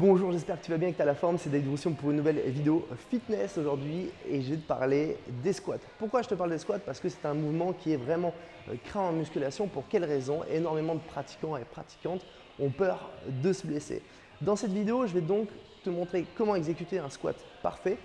Bonjour, j'espère que tu vas bien et que tu as la forme. C'est Dave Roussion pour une nouvelle vidéo fitness aujourd'hui et je vais te parler des squats. Pourquoi je te parle des squats? Parce que c'est un mouvement qui est vraiment craint en musculation. Pour quelle raison? Énormément de pratiquants et pratiquantes ont peur de se blesser. Dans cette vidéo, je vais donc te montrer comment exécuter un squat parfait,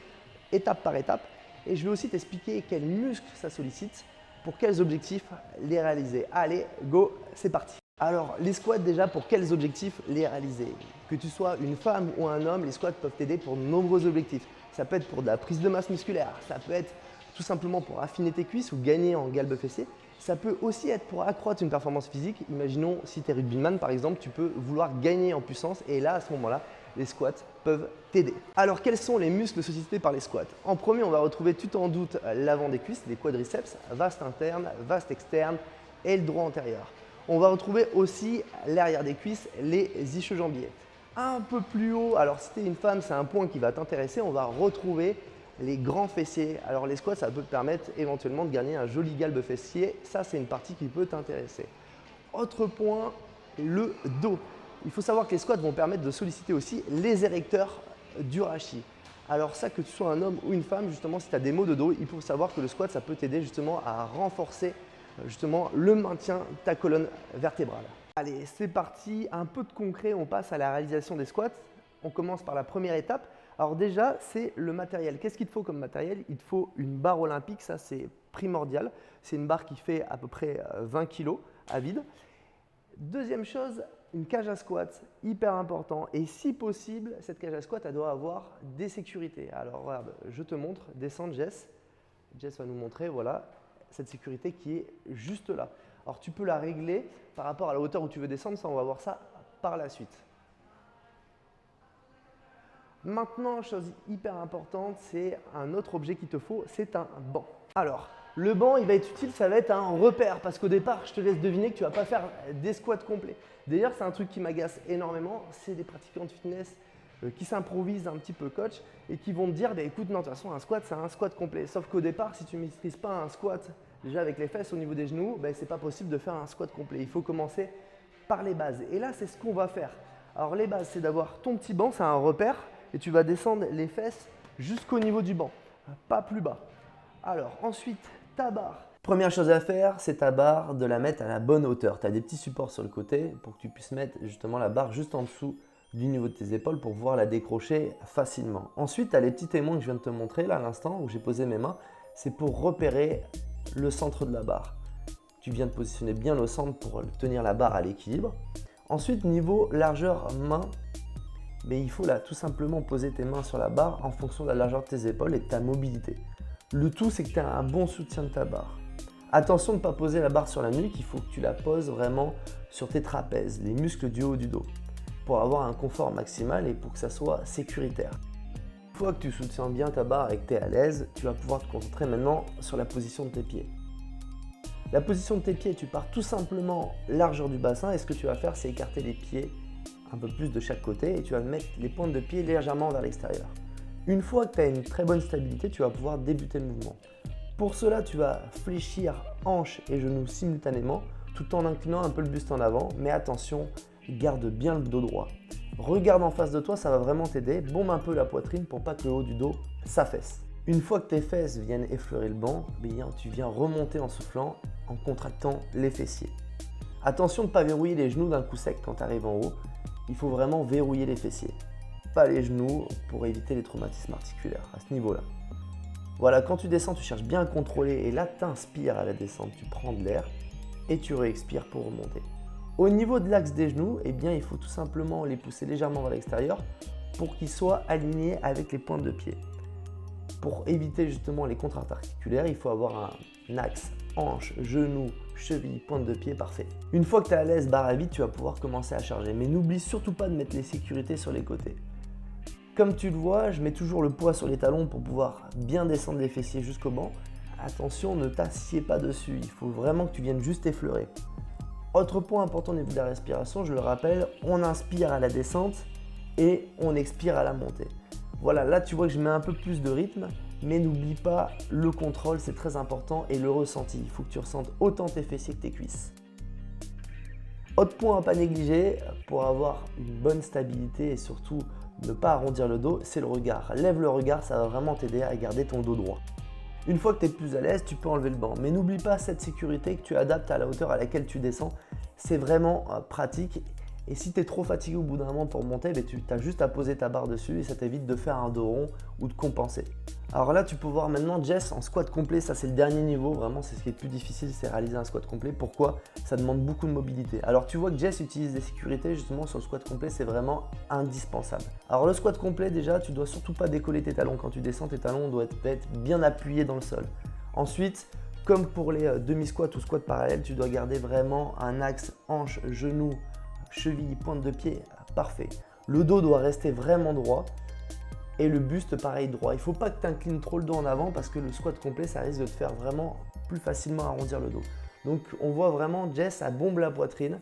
étape par étape, et je vais aussi t'expliquer quels muscles ça sollicite, pour quels objectifs les réaliser. Allez, go, c'est parti! Alors, les squats déjà, pour quels objectifs les réaliser? Que tu sois une femme ou un homme, les squats peuvent t'aider pour de nombreux objectifs. Ça peut être pour de la prise de masse musculaire, ça peut être tout simplement pour affiner tes cuisses ou gagner en galbe fessier. Ça peut aussi être pour accroître une performance physique. Imaginons si tu es rugbyman par exemple, tu peux vouloir gagner en puissance et là, à ce moment-là, les squats peuvent t'aider. Alors, quels sont les muscles sollicités par les squats? En premier, on va retrouver, tu t'en doutes, l'avant des cuisses, les quadriceps, vaste interne, vaste externe et le droit antérieur. On va retrouver aussi l'arrière des cuisses, les ischio-jambiers. Un peu plus haut, alors si tu es une femme, c'est un point qui va t'intéresser, on va retrouver les grands fessiers. Alors les squats, ça peut te permettre éventuellement de gagner un joli galbe fessier. Ça, c'est une partie qui peut t'intéresser. Autre point, le dos. Il faut savoir que les squats vont permettre de solliciter aussi les érecteurs du rachis. Alors ça, que tu sois un homme ou une femme, justement, si tu as des maux de dos, il faut savoir que le squat, ça peut t'aider justement à renforcer justement le maintien de ta colonne vertébrale. Allez, c'est parti, un peu de concret, on passe à la réalisation des squats. On commence par la première étape. Alors déjà, c'est le matériel. Qu'est-ce qu'il te faut comme matériel? Il te faut une barre olympique, ça c'est primordial. C'est une barre qui fait à peu près 20 kg à vide. Deuxième chose, une cage à squat, hyper important. Et si possible, cette cage à squat, elle doit avoir des sécurités. Alors regarde, je te montre, descends Jess. Jess va nous montrer, voilà, cette sécurité qui est juste là. Alors tu peux la régler par rapport à la hauteur où tu veux descendre, ça on va voir ça par la suite. Maintenant, chose hyper importante, c'est un autre objet qu'il te faut, c'est un banc. Alors, le banc, il va être utile, ça va être un repère parce qu'au départ, je te laisse deviner que tu ne vas pas faire des squats complets. D'ailleurs, c'est un truc qui m'agace énormément, c'est des pratiquants de fitness qui s'improvisent un petit peu coach et qui vont te dire, bah, écoute, non, de toute façon, un squat, c'est un squat complet. Sauf qu'au départ, si tu ne maîtrises pas un squat déjà avec les fesses au niveau des genoux, bah, ce n'est pas possible de faire un squat complet. Il faut commencer par les bases. Et là, c'est ce qu'on va faire. Alors, les bases, c'est d'avoir ton petit banc, c'est un repère, et tu vas descendre les fesses jusqu'au niveau du banc, pas plus bas. Alors, ensuite, ta barre. Première chose à faire, c'est ta barre de la mettre à la bonne hauteur. Tu as des petits supports sur le côté pour que tu puisses mettre justement la barre juste en dessous du niveau de tes épaules pour pouvoir la décrocher facilement. Ensuite, tu as les petits témoins que je viens de te montrer là à l'instant où j'ai posé mes mains. C'est pour repérer le centre de la barre. Tu viens de positionner bien le centre pour tenir la barre à l'équilibre. Ensuite, niveau largeur main, mais il faut là tout simplement poser tes mains sur la barre en fonction de la largeur de tes épaules et de ta mobilité. Le tout, c'est que tu aies un bon soutien de ta barre. Attention de ne pas poser la barre sur la nuque, il faut que tu la poses vraiment sur tes trapèzes, les muscles du haut du dos, pour avoir un confort maximal et pour que ça soit sécuritaire. Une fois que tu soutiens bien ta barre et que tu es à l'aise, tu vas pouvoir te concentrer maintenant sur la position de tes pieds. La position de tes pieds, tu pars tout simplement largeur du bassin et ce que tu vas faire, c'est écarter les pieds un peu plus de chaque côté et tu vas mettre les pointes de pied légèrement vers l'extérieur. Une fois que tu as une très bonne stabilité, tu vas pouvoir débuter le mouvement. Pour cela, tu vas fléchir hanches et genoux simultanément tout en inclinant un peu le buste en avant, mais attention, garde bien le dos droit. Regarde en face de toi, ça va vraiment t'aider. Bombe un peu la poitrine pour pas que le haut du dos s'affaisse. Une fois que tes fesses viennent effleurer le banc, tu viens remonter en soufflant, en contractant les fessiers. Attention de ne pas verrouiller les genoux d'un coup sec quand tu arrives en haut. Il faut vraiment verrouiller les fessiers, pas les genoux pour éviter les traumatismes articulaires à ce niveau-là. Voilà, quand tu descends, tu cherches bien à contrôler et là, tu inspires à la descente, tu prends de l'air et tu réexpires pour remonter. Au niveau de l'axe des genoux, il faut tout simplement les pousser légèrement vers l'extérieur pour qu'ils soient alignés avec les pointes de pied. Pour éviter justement les contraintes articulaires, il faut avoir un axe hanche, genou, cheville, pointe de pied parfait. Une fois que tu es à l'aise, barre à vide, tu vas pouvoir commencer à charger. Mais n'oublie surtout pas de mettre les sécurités sur les côtés. Comme tu le vois, je mets toujours le poids sur les talons pour pouvoir bien descendre les fessiers jusqu'au banc. Attention, ne t'assieds pas dessus, il faut vraiment que tu viennes juste effleurer. Autre point important au niveau de la respiration, je le rappelle, on inspire à la descente et on expire à la montée. Voilà, là tu vois que je mets un peu plus de rythme, mais n'oublie pas le contrôle, c'est très important, et le ressenti. Il faut que tu ressentes autant tes fessiers que tes cuisses. Autre point à ne pas négliger, pour avoir une bonne stabilité et surtout ne pas arrondir le dos, c'est le regard. Lève le regard, ça va vraiment t'aider à garder ton dos droit. Une fois que tu es plus à l'aise, tu peux enlever le banc. Mais n'oublie pas cette sécurité que tu adaptes à la hauteur à laquelle tu descends. C'est vraiment pratique. Et si tu es trop fatigué au bout d'un moment pour monter, tu as juste à poser ta barre dessus et ça t'évite de faire un dos rond ou de compenser. Alors là, tu peux voir maintenant Jess en squat complet. Ça, c'est le dernier niveau. Vraiment, c'est ce qui est le plus difficile, c'est réaliser un squat complet. Pourquoi? Ça demande beaucoup de mobilité. Alors, tu vois que Jess utilise des sécurités justement sur le squat complet. C'est vraiment indispensable. Alors, le squat complet, déjà, tu dois surtout pas décoller tes talons. Quand tu descends, tes talons doivent être bien appuyés dans le sol. Ensuite, comme pour les demi-squats ou squats parallèles, tu dois garder vraiment un axe hanche, genou, cheville, pointe de pied, parfait. Le dos doit rester vraiment droit et le buste pareil droit. Il ne faut pas que tu inclines trop le dos en avant parce que le squat complet, ça risque de te faire vraiment plus facilement arrondir le dos. Donc on voit vraiment Jess, elle bombe la poitrine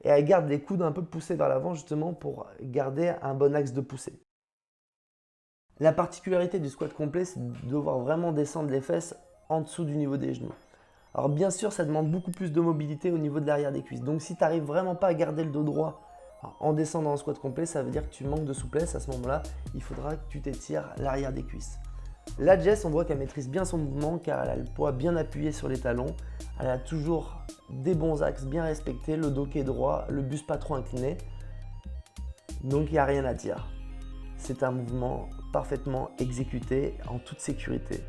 et elle garde les coudes un peu poussés vers l'avant justement pour garder un bon axe de poussée. La particularité du squat complet, c'est de devoir vraiment descendre les fesses en dessous du niveau des genoux. Alors bien sûr, ça demande beaucoup plus de mobilité au niveau de l'arrière des cuisses. Donc si tu n'arrives vraiment pas à garder le dos droit en descendant en squat complet, ça veut dire que tu manques de souplesse. À ce moment-là, il faudra que tu t'étires l'arrière des cuisses. Là, Jess, on voit qu'elle maîtrise bien son mouvement car elle a le poids bien appuyé sur les talons. Elle a toujours des bons axes bien respectés, le dos qui est droit, le buste pas trop incliné. Donc il n'y a rien à dire. C'est un mouvement parfaitement exécuté en toute sécurité.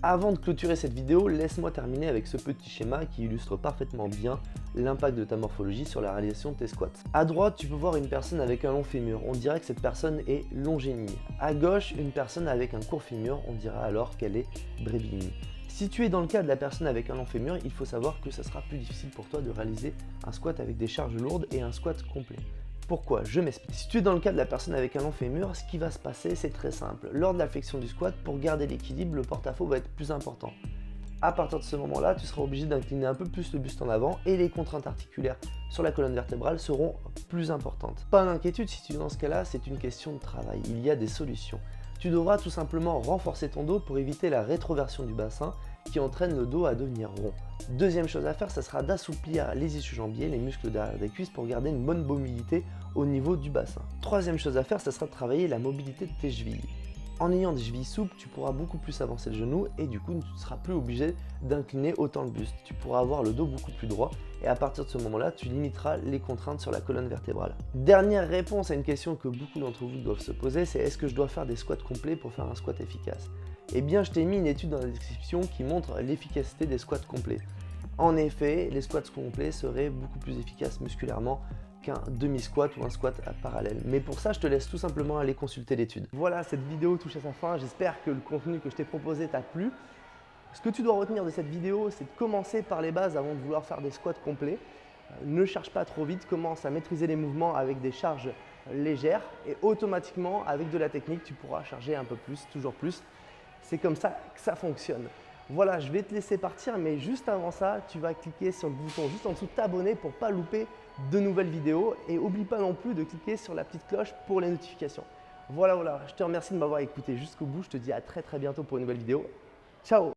Avant de clôturer cette vidéo, laisse-moi terminer avec ce petit schéma qui illustre parfaitement bien l'impact de ta morphologie sur la réalisation de tes squats. À droite, tu peux voir une personne avec un long fémur, on dirait que cette personne est longiligne. À gauche, une personne avec un court fémur, on dira alors qu'elle est bréviligne. Si tu es dans le cas de la personne avec un long fémur, il faut savoir que ça sera plus difficile pour toi de réaliser un squat avec des charges lourdes et un squat complet. Pourquoi? Je m'explique. Si tu es dans le cas de la personne avec un long fémur, ce qui va se passer, c'est très simple. Lors de la flexion du squat, pour garder l'équilibre, le porte-à-faux va être plus important. À partir de ce moment-là, tu seras obligé d'incliner un peu plus le buste en avant et les contraintes articulaires sur la colonne vertébrale seront plus importantes. Pas d'inquiétude, si tu es dans ce cas-là, c'est une question de travail. Il y a des solutions. Tu devras tout simplement renforcer ton dos pour éviter la rétroversion du bassin qui entraîne le dos à devenir rond. Deuxième chose à faire, ça sera d'assouplir les ischio-jambiers, les muscles derrière des cuisses pour garder une bonne mobilité au niveau du bassin. Troisième chose à faire, ça sera de travailler la mobilité de tes chevilles. En ayant des chevilles souples, tu pourras beaucoup plus avancer le genou et du coup, tu ne seras plus obligé d'incliner autant le buste. Tu pourras avoir le dos beaucoup plus droit et à partir de ce moment-là, tu limiteras les contraintes sur la colonne vertébrale. Dernière réponse à une question que beaucoup d'entre vous doivent se poser, c'est est-ce que je dois faire des squats complets pour faire un squat efficace? Eh bien, je t'ai mis une étude dans la description qui montre l'efficacité des squats complets. En effet, les squats complets seraient beaucoup plus efficaces musculairement qu'un demi-squat ou un squat parallèle. Mais pour ça, je te laisse tout simplement aller consulter l'étude. Voilà, cette vidéo touche à sa fin. J'espère que le contenu que je t'ai proposé t'a plu. Ce que tu dois retenir de cette vidéo, c'est de commencer par les bases avant de vouloir faire des squats complets. Ne charge pas trop vite, commence à maîtriser les mouvements avec des charges légères et automatiquement, avec de la technique, tu pourras charger un peu plus, toujours plus. C'est comme ça que ça fonctionne. Voilà, je vais te laisser partir, mais juste avant ça, tu vas cliquer sur le bouton juste en dessous de t'abonner pour ne pas louper de nouvelles vidéos. Et n'oublie pas non plus de cliquer sur la petite cloche pour les notifications. Voilà, je te remercie de m'avoir écouté jusqu'au bout. Je te dis à très bientôt pour une nouvelle vidéo. Ciao!